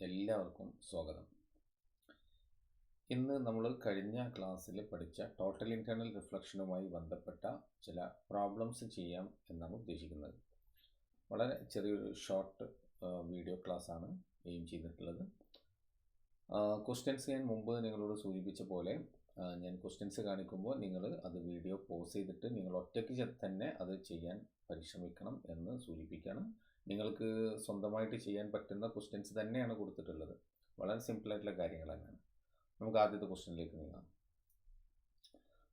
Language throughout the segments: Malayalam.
എല്ലാവർക്കും സ്വാഗതം. ഇന്ന് നമ്മൾ കഴിഞ്ഞ ക്ലാസ്സിൽ പഠിച്ച ടോട്ടൽ ഇൻറ്റേർണൽ റിഫ്ലക്ഷനുമായി ബന്ധപ്പെട്ട ചില പ്രോബ്ലംസ് ചെയ്യാം എന്നാണ് ഉദ്ദേശിക്കുന്നത്. വളരെ ചെറിയൊരു ഷോർട്ട് വീഡിയോ ക്ലാസ്സാണ് എയിം ചെയ്തിട്ടുള്ളത്. ക്വസ്റ്റ്യൻസ് ഞാൻ മുമ്പ് നിങ്ങളോട് സൂചിപ്പിച്ച പോലെ ഞാൻ ക്വസ്റ്റ്യൻസ് കാണിക്കുമ്പോൾ നിങ്ങൾ അത് വീഡിയോ പോസ് ചെയ്തിട്ട് നിങ്ങൾ ഒറ്റയ്ക്ക് തന്നെ അത് ചെയ്യാൻ പരിശ്രമിക്കണം എന്ന് സൂചിപ്പിക്കുകയാണ്. നിങ്ങൾക്ക് സ്വന്തമായിട്ട് ചെയ്യാൻ പറ്റുന്ന ക്വസ്റ്റ്യൻസ് തന്നെയാണ് കൊടുത്തിട്ടുള്ളത്. വളരെ സിമ്പിളായിട്ടുള്ള കാര്യങ്ങൾ തന്നെയാണ്. നമുക്ക് ആദ്യത്തെ ക്വസ്റ്റ്യനിലേക്ക് നീങ്ങാം.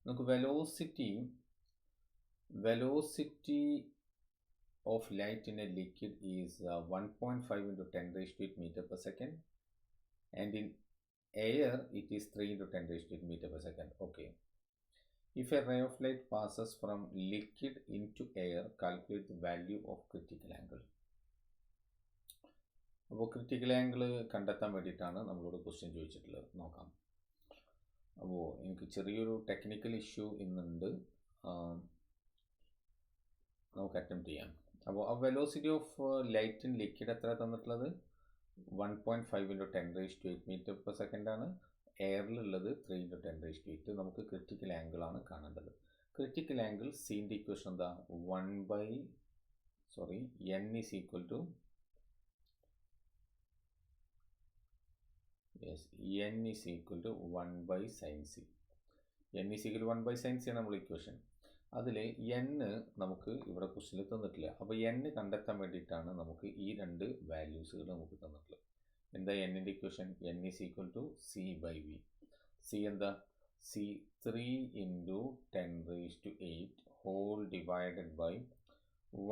നമുക്ക് velocity of light in A liquid is 1.5 into 10 raised to 8 meter per second and in air it is 3 into 10 raised to 8 meter per second. Okay. If a ray of light passes from liquid into air, calculate the value of critical angle. അപ്പോൾ ക്രിറ്റിക്കൽ ആംഗിൾ കണ്ടെത്താൻ വേണ്ടിയിട്ടാണ് നമ്മളോട് ക്വസ്റ്റ്യൻ ചോദിച്ചിട്ടുള്ളത്. നോക്കാം. അപ്പോൾ എനിക്ക് ചെറിയൊരു ടെക്നിക്കൽ ഇഷ്യൂ ഇന്നുണ്ട്, നമുക്ക് അറ്റംപ്റ്റ് ചെയ്യാം. അപ്പോൾ ആ velocity of light in liquid എത്ര തന്നിട്ടുള്ളത്? 1.5 into 10 raised to 8 meter per second ആണ്. എയറിലുള്ളത് 3 into 10 raised to 8. നമുക്ക് ക്രിറ്റിക്കൽ ആംഗിൾ ആണ് കാണേണ്ടത്. ക്രിറ്റിക്കൽ ആംഗിൾ സീൻ്റെ ഇക്വേഷൻ എന്താ? n is equal to n is equal to 1 by sin c. n is equal to 1 by sin c ആണ് നമ്മൾ ഇക്വേഷൻ. അതിൽ n നമുക്ക് ഇവിടെ ക്വസ്റ്റ്യനിൽ തന്നിട്ടില്ല. അപ്പോൾ n കണ്ടെത്താൻ വേണ്ടിയിട്ടാണ് നമുക്ക് ഈ രണ്ട് വാല്യൂസുകൾ നമുക്ക് തന്നിട്ടുള്ളത്. എന്താ n-ൻ്റെ equation? n is equal to c by v. c എന്താ? c 3 into 10 raised to 8 whole divided by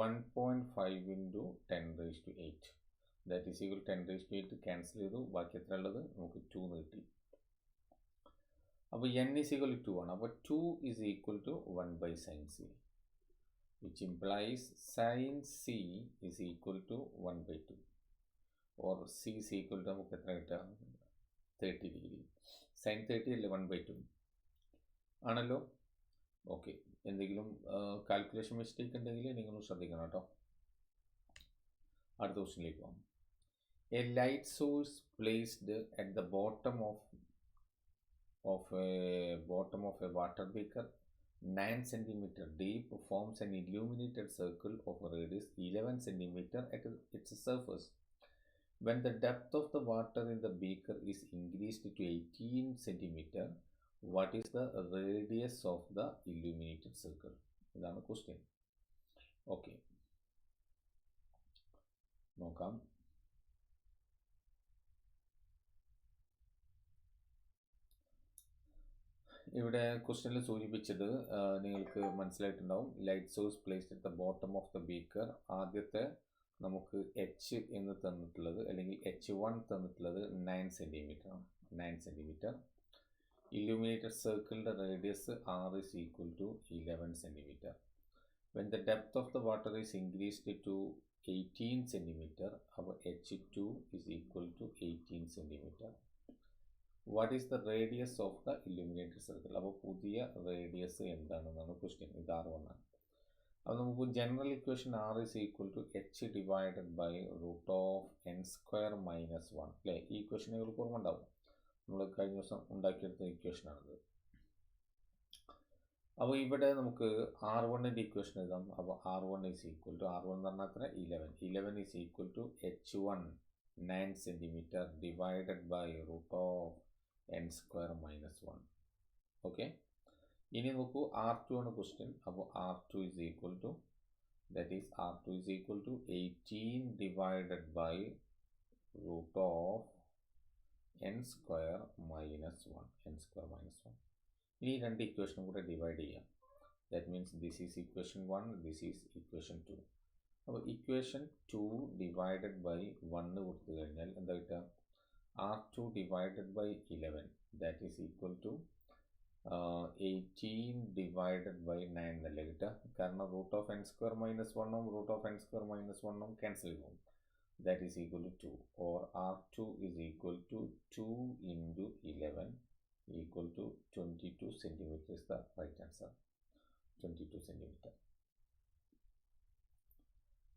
1.5 into 10 raised to 8. That is equal to 10 raised to 8 cancel ചെയ്തു. ബാക്കി എത്ര ഉള്ളത്? നമുക്ക് 2 കിട്ടി. അപ്പോൾ n is equal to 2 ആണ്. അപ്പോൾ 2 is equal to 1 by sin c, which implies sin c is equal to 1 by 2 or c is equal to നമുക്ക് എത്ര കിട്ടുക? 30 ഡിഗ്രി. sin 30 അല്ലേ 1 by 2 ആണല്ലോ. ഓക്കെ, എന്തെങ്കിലും കാൽക്കുലേഷൻ മിസ്റ്റേക്ക് ഉണ്ടെങ്കിൽ നിങ്ങൾ ശ്രദ്ധിക്കണം കേട്ടോ. അടുത്ത ക്വസ്റ്റ്യനിലേക്ക് പോകാം. A light source placed at the bottom of a water beaker 9 cm deep forms an illuminated circle of a radius 11 cm at its surface. When the depth of the water in the beaker is increased to 18 cm, what is the radius of the illuminated circle? ഇതാണ് ക്വസ്റ്റ്യൻ. ഓക്കെ, നോക്കാം. ഇവിടെ ക്വസ്റ്റ്യനിൽ സൂചിപ്പിച്ചത് നിങ്ങൾക്ക് മനസ്സിലായിട്ടുണ്ടാവും. Light source placed at the bottom of the beaker. ആദ്യത്തെ നമുക്ക് എച്ച് എന്ന് തന്നിട്ടുള്ളത് അല്ലെങ്കിൽ H1 തന്നിട്ടുള്ളത് 9 സെൻറ്റിമീറ്റർ ആണ്. 9 സെൻറ്റിമീറ്റർ. ഇല്യൂമിനേറ്റഡ് സർക്കിളിൻ്റെ radius r is equal to 11 centimetre. When the depth of the water is increased to 18 cm, our H2 is equal to 18 cm. What is the radius of the illuminated circle? അപ്പോൾ പുതിയ റേഡിയസ് എന്താണെന്നാണ് ക്വസ്റ്റ്യൻ. ഇത് R1 ആണ്. അപ്പോൾ നമുക്ക് general equation r is equal to h divided by root of n square minus 1 അല്ലേ? ഈ ഇക്വേഷൻ നിങ്ങൾക്ക് ഓർമ്മ ഉണ്ടാവും. നമ്മൾ കഴിഞ്ഞ ദിവസം ഉണ്ടാക്കിയെടുത്ത ഇക്വേഷനാണിത്. അപ്പോൾ ഇവിടെ നമുക്ക് R1-ൻ്റെ ഇക്വേഷൻ എഴുതാം. അപ്പോൾ R1 is equal to R1 എന്ന് പറഞ്ഞാൽ അത്ര 11 is equal to H1 9 cm divided by root of n square minus 1. Okay, ഇനി നോക്കൂ, R2 ആണ് ക്വസ്റ്റ്യൻ. അപ്പോൾ R2 is equal to, that is R2 is equal to 18 divided by root of n square minus 1. n square minus 1. ഇനി രണ്ട് ഇക്വേഷനും കൂടെ ഡിവൈഡ് ചെയ്യാം. That means this is equation 1, this is equation 2. അപ്പോൾ ഇക്വേഷൻ 2 ഡിവൈഡഡ് ബൈ 1 കൊടുത്തു കഴിഞ്ഞാൽ എന്താ കിട്ടുക? R2 divided by 11, that is equal to 18 divided by 9 എന്നല്ലേ കിട്ടുക? കാരണം root of n square minus 1ഉം root of n square minus 1ഉം ക്യാൻസൽ ചെയ്യും. That is equal to 2 or R2 is equal to 2 into 11 equal to 22 centimeter is the right answer. 22 centimeter.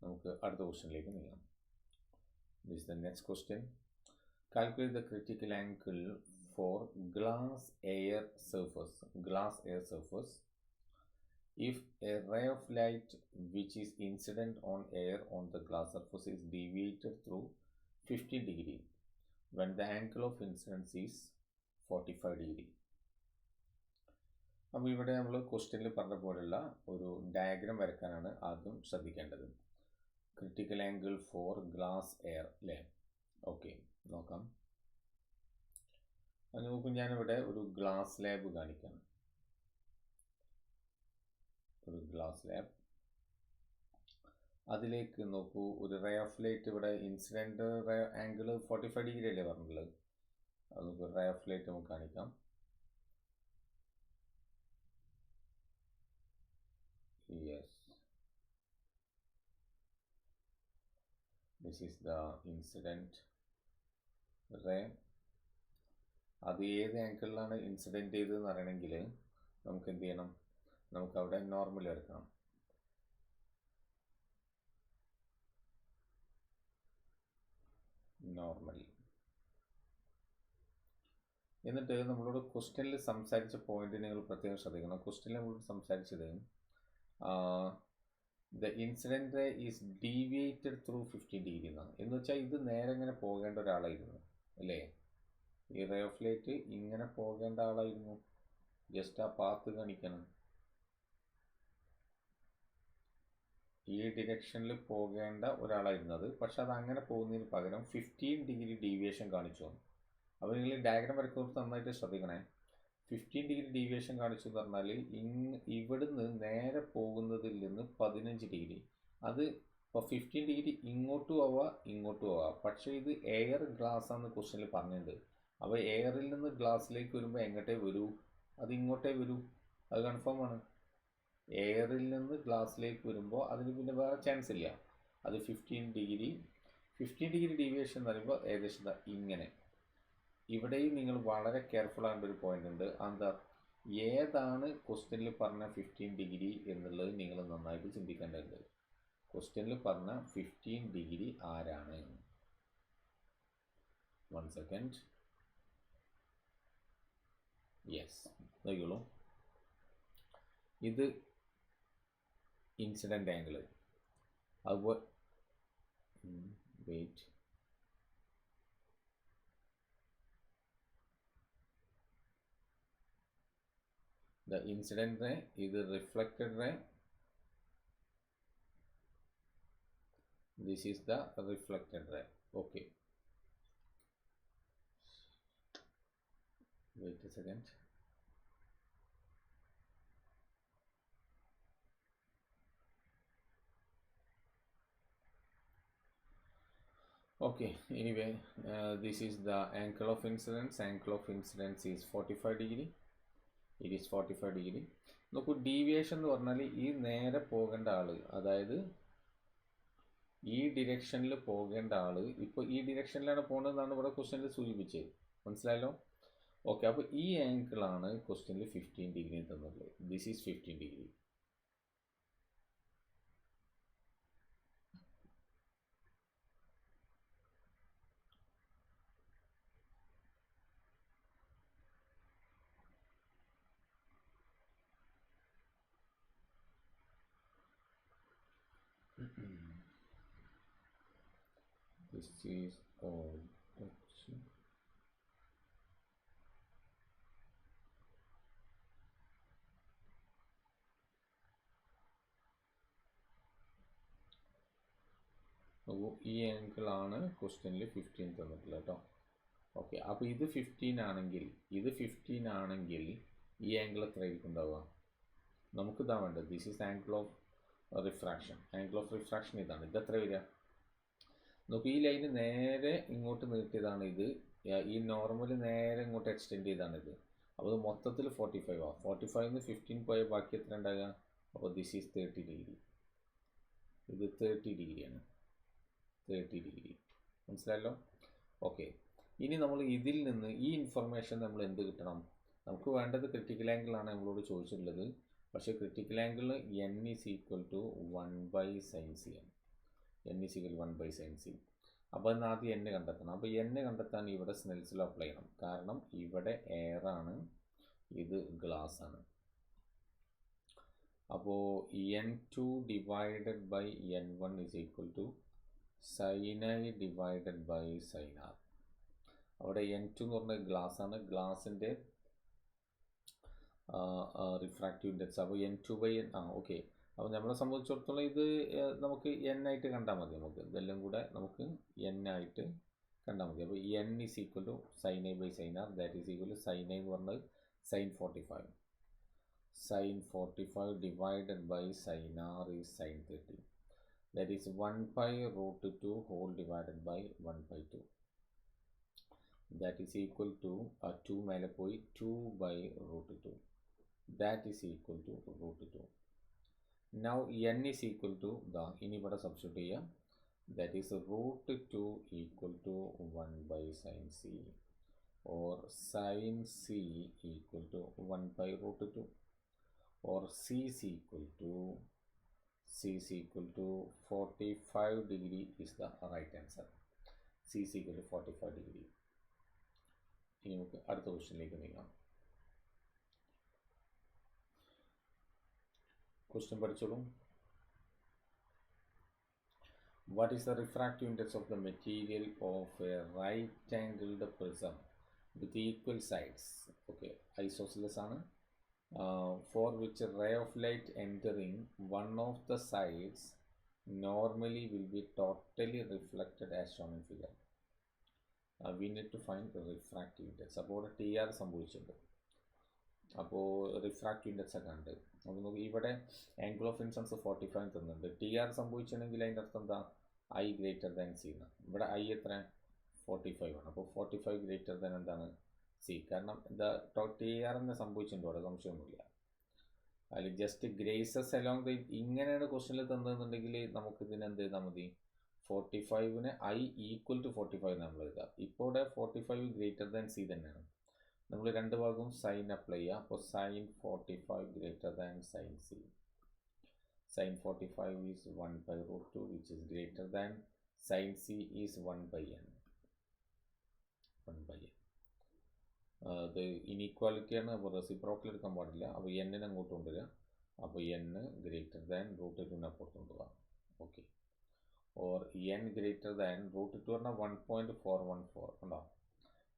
നമുക്ക് അടുത്ത ക്വസ്റ്റ്യനിലേക്ക് നീങ്ങാം. This is the next question. Calculate the critical angle for glass air surface. If a ray of light which is incident on air on the glass surface is deviated through 50 degree when the angle of incidence is 45 degree. അപ്പോൾ ഇവിടെ നമ്മൾ ക്വസ്റ്റ്യനിൽ പറഞ്ഞ പോലുള്ള ഒരു ഡയഗ്രാം വരയ്ക്കാനാണ് ആദ്യം ശ്രദ്ധിക്കേണ്ടത്. Critical angle for glass air അല്ലേ? ഓക്കെ, നോക്കാം. അത് നോക്കൂ, ഞാനിവിടെ ഒരു ഗ്ലാസ് ലാബ് കാണിക്കാം. ഒരു ഗ്ലാസ് ലാബ്, അതിലേക്ക് നോക്കൂ, ഒരു റേ ഓഫ് ലൈറ്റ് ഇവിടെ ഇൻസിഡൻറ്റ് റേ ആംഗിൾ 45 ഡിഗ്രി അല്ലേ പറഞ്ഞിട്ടുള്ളത്. അത് നമുക്ക് റേ ഓഫ് ലൈറ്റ് നമുക്ക് കാണിക്കാം. Yes, this is the incident ray. അത് ഏത് ആംഗിളിലാണ് ഇൻസിഡൻറ്റ് ചെയ്തതെന്ന് അറിയണമെങ്കിൽ നമുക്ക് എന്ത് ചെയ്യണം? നമുക്ക് അവിടെ നോർമൽ വരക്കണം. നോർമൽ. എന്നിട്ട് നമ്മളോട് ക്വസ്റ്റ്യനിൽ സംസാരിച്ച പോയിന്റ് നിങ്ങൾ പ്രത്യേകം ശ്രദ്ധിക്കണം. ക്വസ്റ്റ്യനിൽ നമ്മളോട് സംസാരിച്ചത് the incident ray is deviated through 50 degree എന്നാണ്. എന്ന് വെച്ചാൽ ഇത് നേരെ ഇങ്ങനെ പോകേണ്ട ഒരാളായിരുന്നു അല്ലേ? ഈ റേ ഓഫ് ലൈറ്റ് ഇങ്ങനെ പോകേണ്ട ആളായിരുന്നു. ജസ്റ്റ് ആ പാത്ത് കാണിക്കണം. ഈ ഡിറക്ഷനിൽ പോകേണ്ട ഒരാളായിരുന്നു അത്. പക്ഷെ അത് അങ്ങനെ പോകുന്നതിന് പകരം 15 ഡിഗ്രി ഡീവിയേഷൻ കാണിച്ചു. അപ്പോൾ നിങ്ങൾ ഡയഗ്രാം വരയ്ക്കുമ്പോൾ നന്നായിട്ട് ശ്രദ്ധിക്കണേ. 15 ഡിഗ്രി ഡീവിയേഷൻ കാണിച്ചു എന്ന് പറഞ്ഞാൽ ഇവിടുന്ന് നേരെ പോകുന്നതിൽ നിന്ന് 15 ഡിഗ്രി. അത് ഇപ്പോൾ 15 ഡിഗ്രി ഇങ്ങോട്ടും ആവാം ഇങ്ങോട്ടും ആവാം. പക്ഷേ ഇത് എയർ ഗ്ലാസ് ആണെന്ന് ക്വസ്റ്റ്യനിൽ പറഞ്ഞിട്ടുണ്ട്. അപ്പോൾ എയറിൽ നിന്ന് ഗ്ലാസ്സിലേക്ക് വരുമ്പോൾ എങ്ങോട്ടേ വരൂ? അത് ഇങ്ങോട്ടേ വരൂ. അത് കൺഫേം ആണ്. എയറിൽ നിന്ന് ഗ്ലാസ്സിലേക്ക് വരുമ്പോൾ അതിന് പിന്നെ വേറെ ചാൻസ് ഇല്ല. അത് 15 ഡിഗ്രി ഡീവിയേഷൻ എന്ന് പറയുമ്പോൾ ഏകദേശം ഇങ്ങനെ. ഇവിടെയും നിങ്ങൾ വളരെ കെയർഫുൾ ആകേണ്ട ഒരു പോയിന്റ് ഉണ്ട്. എന്താ, ഏതാണ് ക്വസ്റ്റ്യനിൽ പറഞ്ഞ 15 ഡിഗ്രി എന്നുള്ളത് നിങ്ങൾ നന്നായിട്ട് ചിന്തിക്കേണ്ടതുണ്ട്. ക്വസ്റ്റ്യനിൽ പറഞ്ഞ 15 ഡിഗ്രി ആരാണ്? 1 സെക്കൻഡ്. യെസ്, നോക്കിയോളൂ. ഇത് ഇൻസിഡൻ്റ് ആംഗിൾ. അതുപോലെ wait, the incident ray is the reflected ray. This is the reflected ray. Okay, wait a second. Okay, anyway, this is the angle of incidence. Angle of incidence is 45 degree. It is 45 degree. നോക്കൂ, ഡീവിയേഷൻ എന്ന് പറഞ്ഞാൽ ഈ നേരെ പോകേണ്ട ആൾ, അതായത് ഈ ഡിറക്ഷനിൽ പോകേണ്ട ആൾ ഇപ്പോൾ ഈ ഡിറക്ഷനിലാണ് പോകുന്നതെന്നാണ് ഇവിടെ ക്വസ്റ്റ്യനിൽ സൂചിപ്പിച്ചത്. മനസ്സിലായല്ലോ? ഓക്കെ, അപ്പോൾ ഈ ആംഗിളാണ് ക്വസ്റ്റ്യനിൽ 15 ഡിഗ്രി തന്നുള്ളത്. This is 15 degree. This is all H. ഈ ആംഗിളാണ് ക്വസ്റ്റ്യനിൽ 15 തന്നിട്ടുള്ളത് കേട്ടോ. ഓക്കെ, അപ്പോൾ ഇത് 15 ആണെങ്കിൽ ഈ ആംഗിൾ എത്രയായിരിക്കും ഉണ്ടാവുക? നമുക്ക് ഇതാ വേണ്ടത്. This is angle of refraction. Angle of refraction ഇതാണ്. ഇത് എത്ര വരിക? നോക്കൂ, ഈ ലൈന് നേരെ ഇങ്ങോട്ട് നീട്ടിയതാണ് ഇത്. ഈ നോർമൽ നേരെ ഇങ്ങോട്ട് എക്സ്റ്റെൻഡ് ചെയ്താണിത്. അപ്പോൾ ഇത് മൊത്തത്തിൽ 45 ആവും. 45 15 പോയ ബാക്കി എത്ര ഉണ്ടാകുക? അപ്പോൾ ദിസ് ഈസ് 30 ഡിഗ്രി. ഇത് 30 ഡിഗ്രിയാണ്. 30 ഡിഗ്രി. മനസ്സിലായല്ലോ? ഓക്കെ, ഇനി നമ്മൾ ഇതിൽ നിന്ന് ഈ ഇൻഫർമേഷൻ നമ്മൾ എന്ത് കിട്ടണം? നമുക്ക് വേണ്ടത് ക്രിട്ടിക്കൽ ആംഗിളാണ് നമ്മളോട് ചോദിച്ചിട്ടുള്ളത്. പക്ഷേ critical angle n is equal to 1/sin c ആണ്. n is equal 1/sin c. അപ്പോൾ അതിന് ആദ്യം എൻ കണ്ടെത്തണം. അപ്പോൾ എൻ കണ്ടെത്താൻ ഇവിടെ സ്നെൽസ് ലോ അപ്ലൈ ചെയ്യണം. കാരണം ഇവിടെ എയറാണ്, ഇത് ഗ്ലാസ് ആണ്. അപ്പോൾ n2 divided by n1 is equal to sin I divided by sin R. അവിടെ n2 എന്ന് പറഞ്ഞാൽ ഗ്ലാസ് ആണ്, ഗ്ലാസിൻ്റെ റിഫ്രാക്റ്റീവ് ഇൻഡെക്സ്. അപ്പോൾ n2/n ഓക്കെ. അപ്പോൾ നമ്മളെ സംബന്ധിച്ചിടത്തോളം ഇത് നമുക്ക് n ആയിട്ട് കണ്ടാൽ മതി. നമുക്ക് ഇതെല്ലാം കൂടെ നമുക്ക് n ആയിട്ട് കണ്ടാൽ മതി. അപ്പോൾ n is equal to sin I by sin R, that is equal to sin I എന്ന് പറഞ്ഞത് sin 45. sin 45 divided by sin R is sin 30. That is 1/√2 whole divided by 1/2. That is equal to 2 മേലെ പോയി 2/√2. That is equal to √2. Now n is equal to ഇനി ഇവിടെ സബ്സ്റ്റിറ്റ്യൂട്ട് ചെയ്യാം. That is √2 equal to 1/sin C, or sin C equal to 1/√2, or C is equal to 45 degree is the right answer. C is equal to 45 degree. ഇനി നമുക്ക് അടുത്ത ക്വസ്റ്റ്യനിലേക്ക് നീങ്ങാം. ക്വസ്റ്റ്യൻ പഠിച്ചോളൂ. What is the refractive index of the material of a right-angled prism with equal sides? Okay, isosceles ആണ്. For which a ray of light entering one of the sides normally will be totally reflected as shown in figure. We need to find the refractive index. അപ്പോൾ TR സംഭവിച്ചിട്ടുണ്ട്. അപ്പോൾ റിഫ്രാക്റ്റീവ് ഇൻഡെക്സ് ഒക്കെ ഉണ്ട്. അപ്പോൾ നമുക്ക് ഇവിടെ ആംഗിൾ ഓഫ് ഇൻസിഡൻസ് 45 തന്നിട്ടുണ്ട്. TR സംഭവിച്ചിട്ടുണ്ടെങ്കിൽ അതിൻ്റെ അർത്ഥം എന്താ? I greater than C എന്നാണ്. ഇവിടെ I എത്ര? 45 ആണ്. അപ്പോൾ 45 greater than എന്താണ്? C. കാരണം എന്താ TR തന്നെ സംഭവിച്ചിട്ടുണ്ട്, അവിടെ സംശയമൊന്നുമില്ല. അതിൽ ജസ്റ്റ് ഗ്രേസസ് അലോങ് ദ ഇങ്ങനെയാണ് ക്വസ്റ്റനിൽ തന്നതെന്നുണ്ടെങ്കിൽ നമുക്ക് ഇതിന് എന്ത് ചെയ്താൽ മതി? 45നെ I ഈക്വൽ ടു 45 നമ്മൾ എഴുതാം. ഇപ്പോൾ ഇവിടെ 45 ഗ്രേറ്റർ ദാൻ C തന്നെയാണ്. നമ്മൾ രണ്ട് ഭാഗവും സൈൻ അപ്ലൈ ചെയ്യുക. അപ്പോൾ sin 45 greater than sin C. sin 45 is 1/√2 which is greater than sin C is 1/n. ഇത് ഇനീക്വാലിറ്റിയാണ്. അപ്പോൾ റെസിപ്രോക്കൽ എടുക്കാൻ പാടില്ല. അപ്പോൾ എന്നിനെ അങ്ങോട്ട് കൊണ്ടുവരിക. അപ്പോൾ n ഗ്രേറ്റർ ദാൻ √2നെ അപ്പുറത്ത് കൊണ്ടുപോകാം. Okay. Or n greater than √2 പറഞ്ഞാൽ 1.414 ഉണ്ടാവും.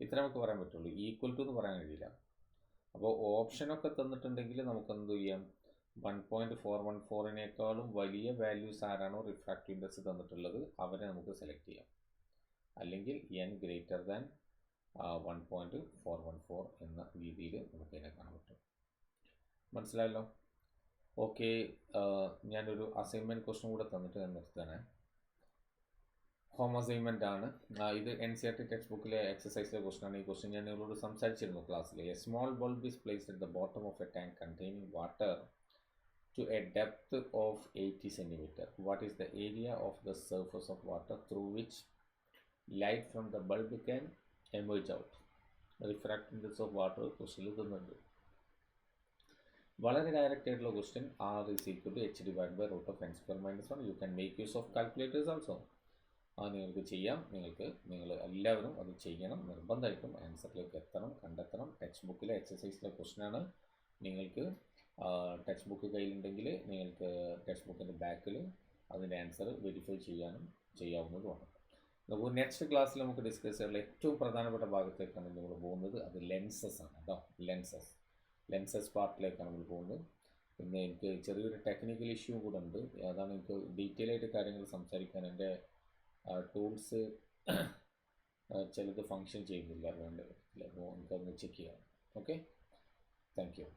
ഇത്ര നമുക്ക് പറയാൻ പറ്റുള്ളൂ. ഈക്വൽ ടു എന്ന് പറയാൻ കഴിയില്ല. അപ്പോൾ ഓപ്ഷനൊക്കെ തന്നിട്ടുണ്ടെങ്കിൽ നമുക്ക് എന്ത് ചെയ്യാം? 1.414നേക്കാളും വലിയ വാല്യൂസ് ആരാണോ റിഫ്രാക്റ്റീവ് ഇൻഡെക്സ് തന്നിട്ടുള്ളത് അവരെ നമുക്ക് സെലക്ട് ചെയ്യാം. അല്ലെങ്കിൽ n ഗ്രേറ്റർ ദാൻ 1.414 എന്ന രീതിയിൽ നമുക്ക് അതിനെ കാണാൻ പറ്റും. മനസ്സിലായല്ലോ? ഓക്കെ. ഞാനൊരു അസൈൻമെൻറ്റ് ക്വസ്റ്റൻ കൂടെ തന്നിട്ട് ഞാൻ നിർത്തുകയാണ്. ഹോം അസൈൻമെൻ്റ് ആണ് ഇത്. NCERT ടെക്സ്റ്റ് ബുക്കിലെ എക്സസൈസിലെ ക്വസ്റ്റൻ ആണ്. ഈ ക്വസ്റ്റൻ ഞാൻ നിങ്ങളോട് സംസാരിച്ചിരുന്നു ക്ലാസ്സിൽ. A small bulb is placed at the bottom of A tank containing water to a depth of 80 cm. What is the area of the surface of water through which light from the bulb can emerge out? Refractive index of water ക്വസ്റ്റ്യനിൽ തന്നിട്ടുണ്ട്. വളരെ ഡയറക്റ്റ് ആയിട്ടുള്ള question. R is equal to H divided by √(n²-1). You can make use of calculators also. നിങ്ങൾക്ക് ചെയ്യാം. നിങ്ങൾ എല്ലാവരും അത് ചെയ്യണം. നിർബന്ധമായിട്ടും ആൻസറിലേക്ക് എത്തണം, കണ്ടെത്തണം. ടെക്സ്റ്റ് ബുക്കിലെ എക്സസൈസിലെ ക്വസ്റ്റ്യനാണ്. നിങ്ങൾക്ക് ടെക്സ്റ്റ് ബുക്ക് കയ്യിലുണ്ടെങ്കിൽ നിങ്ങൾക്ക് ടെക്സ്റ്റ് ബുക്കിൻ്റെ ബാക്കിൽ അതിൻ്റെ ആൻസർ വെരിഫൈ ചെയ്യാവുന്നതുമാണ്. നമുക്ക് നെക്സ്റ്റ് ക്ലാസ്സിൽ നമുക്ക് ഡിസ്കസ് ചെയ്യാനുള്ള ഏറ്റവും പ്രധാനപ്പെട്ട ഭാഗത്തേക്കാണ് നമ്മൾ പോകുന്നത്. അത് ലെൻസസ് ആണ് കേട്ടോ. ലെൻസസ് പാർട്ടിലേക്കാണ് നമ്മൾ പോകുന്നത്. പിന്നെ എനിക്ക് ചെറിയൊരു ടെക്നിക്കൽ ഇഷ്യൂ കൂടെ ഉണ്ട്. അതാണ് എനിക്ക് ഡീറ്റെയിൽ ആയിട്ട് കാര്യങ്ങൾ സംസാരിക്കാൻ എൻ്റെ ടൂൾസ് ചിലത് ഫങ്ഷൻ ചെയ്യുന്നില്ല. വേണ്ടത് അപ്പോൾ എനിക്കതൊന്ന് ചെക്ക് ചെയ്യാം. Okay, thank you.